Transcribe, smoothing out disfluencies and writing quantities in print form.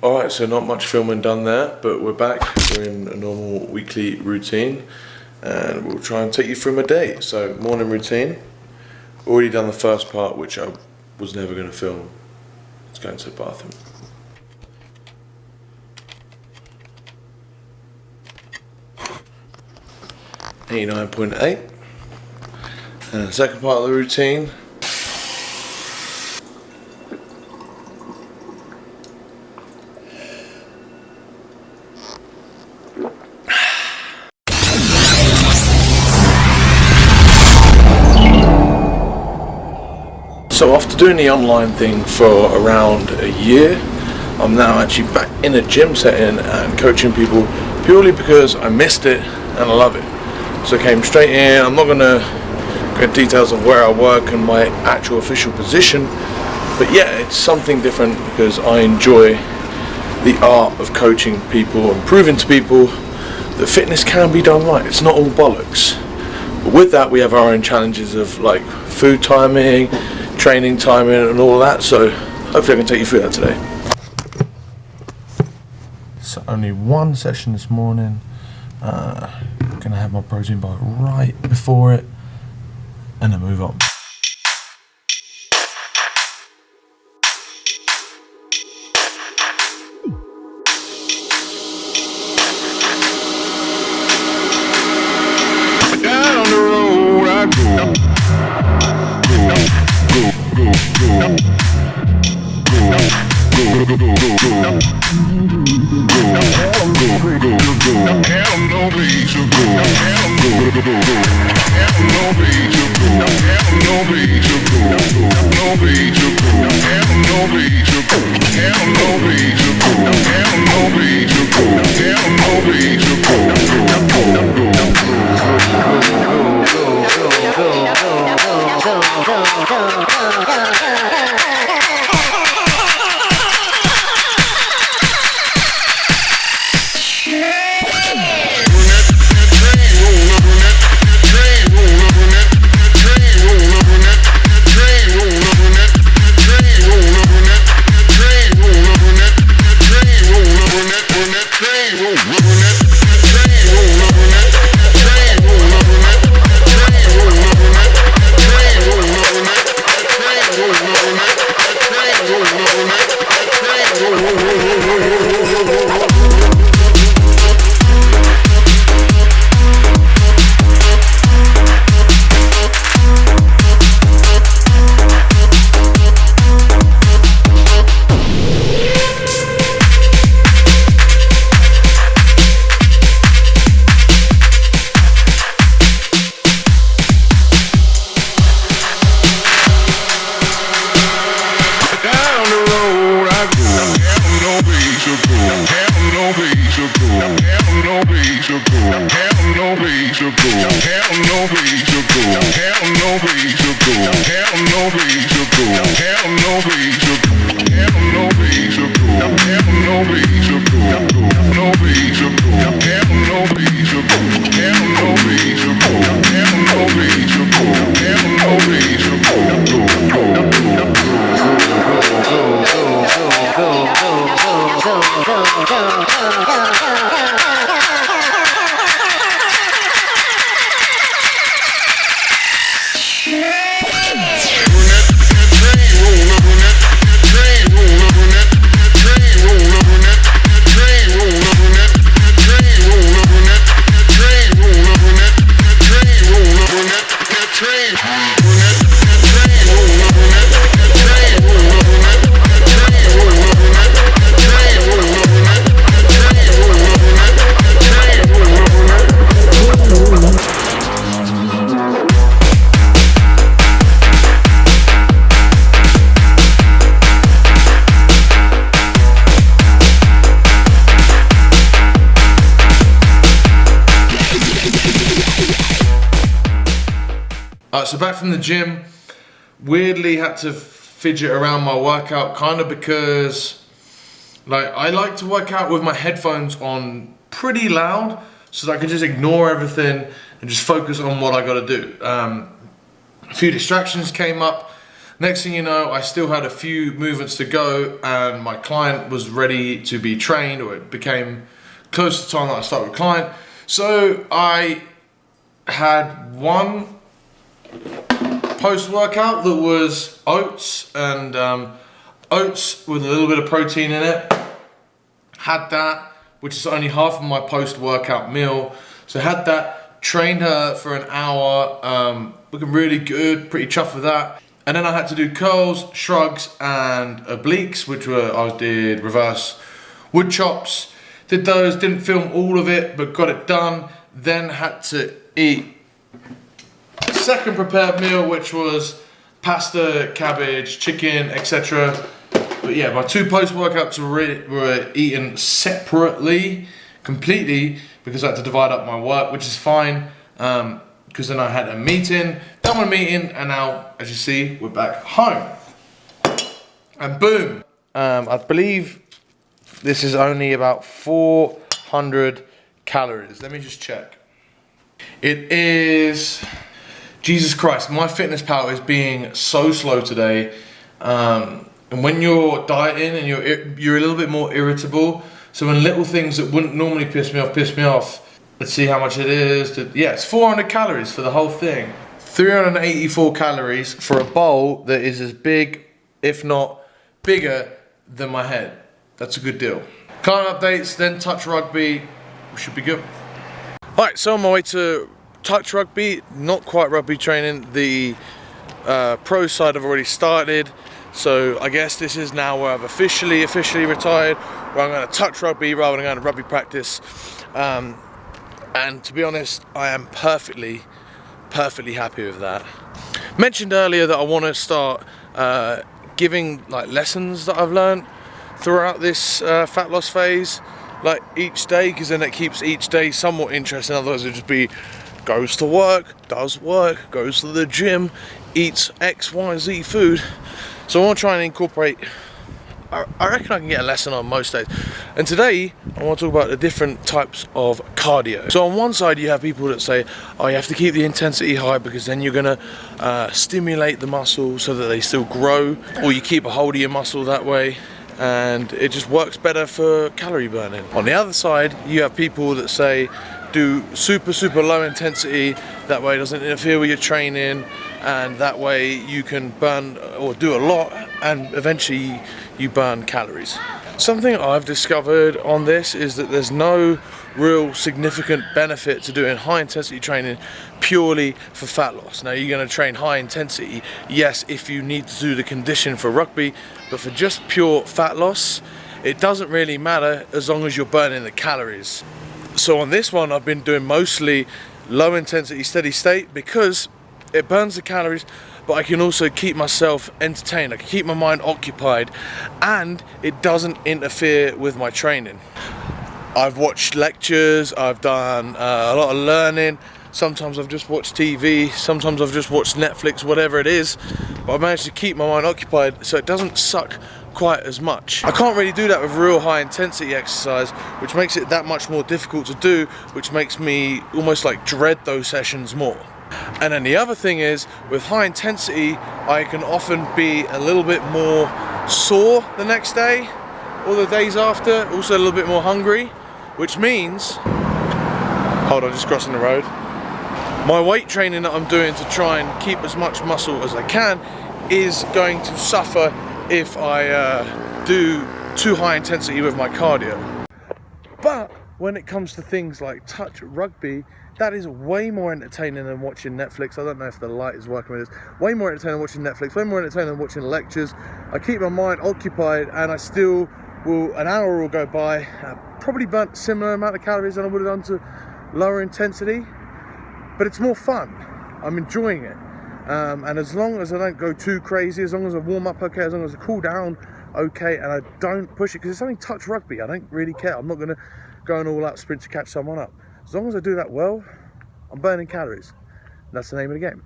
Alright, so not much filming done there, but we're back. We're in a normal weekly routine and we'll try and take you through my day. So, morning routine. Already done the first part, which I was never going to film. Let's go into the bathroom. $89.8. And the second part of the routine. So after doing the online thing for around a year, I'm now actually back in a gym setting and coaching people purely because I missed it and I love it. So I came straight in. I'm not going to go into details of where I work and my actual official position, but yeah, it's something different because I enjoy the art of coaching people and proving to people that fitness can be done right. It's not all bollocks. But with that, we have our own challenges of like food timing, training timing and all that, so hopefully I can take you through that today. So only one session this morning. Gonna have my protein bar right before it and then move on. Down the road I go. So back from the gym, weirdly had to fidget around my workout kind of because like I like to work out with my headphones on pretty loud so that I can just ignore everything and just focus on what I got to do. A few distractions came up Next thing you know, I still had a few movements to go and my client was ready to be trained, or it became close to the time that I started with client. So I had one post-workout that was oats and oats with a little bit of protein in it. Had that, which is only half of my post-workout meal. So had that, trained her for an hour, looking really good, pretty chuffed with that. And then I had to do curls, shrugs, and obliques, which were, I did reverse wood chops. Did those, didn't film all of it, but got it done. Then had to eat a second prepared meal, which was pasta, cabbage, chicken, etc. But yeah, my two post-workouts were eaten separately, completely, because I had to divide up my work, which is fine. Because then I had a meeting, done my meeting, and now, as you see, we're back home. And boom. I believe this is only about 400 calories. Let me just check. It is, Jesus Christ, my fitness power is being so slow today. And when you're dieting and you're a little bit more irritable, so when little things that wouldn't normally piss me off, let's see how much it is. Yeah, it's 400 calories for the whole thing. 384 calories for a bowl that is as big, if not bigger, than my head. That's a good deal. Client updates, then touch rugby. We should be good. Alright, so on my way to touch rugby, not quite rugby training. The pro side I've already started. So I guess this is now where I've officially retired, where I'm going to touch rugby rather than going to rugby practice. And to be honest, I am perfectly happy with that. Mentioned earlier that I want to start giving like lessons that I've learned throughout this fat loss phase, like each day, because then it keeps each day somewhat interesting. Otherwise it'll just be goes to work, does work, goes to the gym, eats X, Y, Z food. So I want to try and incorporate, I reckon I can get a lesson on most days. And today, I want to talk about the different types of cardio. So on one side, you have people that say, oh, you have to keep the intensity high because then you're going to stimulate the muscle so that they still grow, or you keep a hold of your muscle that way, and it just works better for calorie burning. On the other side, you have people that say, do super low intensity, that way it doesn't interfere with your training, and that way you can burn or do a lot and eventually you burn calories. Something I've discovered on this is that there's no real significant benefit to doing high intensity training purely for fat loss. Now you're going to train high intensity, yes, if you need to do the condition for rugby, but for just pure fat loss, it doesn't really matter as long as you're burning the calories. So on this one, I've been doing mostly low intensity steady state because it burns the calories, but I can also keep myself entertained, I can keep my mind occupied, and it doesn't interfere with my training. I've watched lectures, I've done a lot of learning, sometimes I've just watched TV, sometimes I've just watched Netflix, whatever it is, but I've managed to keep my mind occupied so it doesn't suck quite as much. I can't really do that with real high intensity exercise, which makes it that much more difficult to do, which makes me almost like dread those sessions more. And then the other thing is, with high intensity, I can often be a little bit more sore the next day or the days after, also a little bit more hungry, which means, hold on, just crossing the road. My weight training that I'm doing to try and keep as much muscle as I can is going to suffer if I do too high intensity with my cardio. But when it comes to things like touch rugby, that is way more entertaining than watching Netflix. I don't know if the light is working with this. Way more entertaining than watching Netflix, way more entertaining than watching lectures. I keep my mind occupied and I still will, an hour will go by, probably burnt similar amount of calories than I would have done to lower intensity, but it's more fun. I'm enjoying it. And as long as I don't go too crazy, as long as I warm up okay, as long as I cool down okay, and I don't push it, because it's only touch rugby, I don't really care. I'm not going to go an all-out sprint to catch someone up. As long as I do that well, I'm burning calories. That's the name of the game.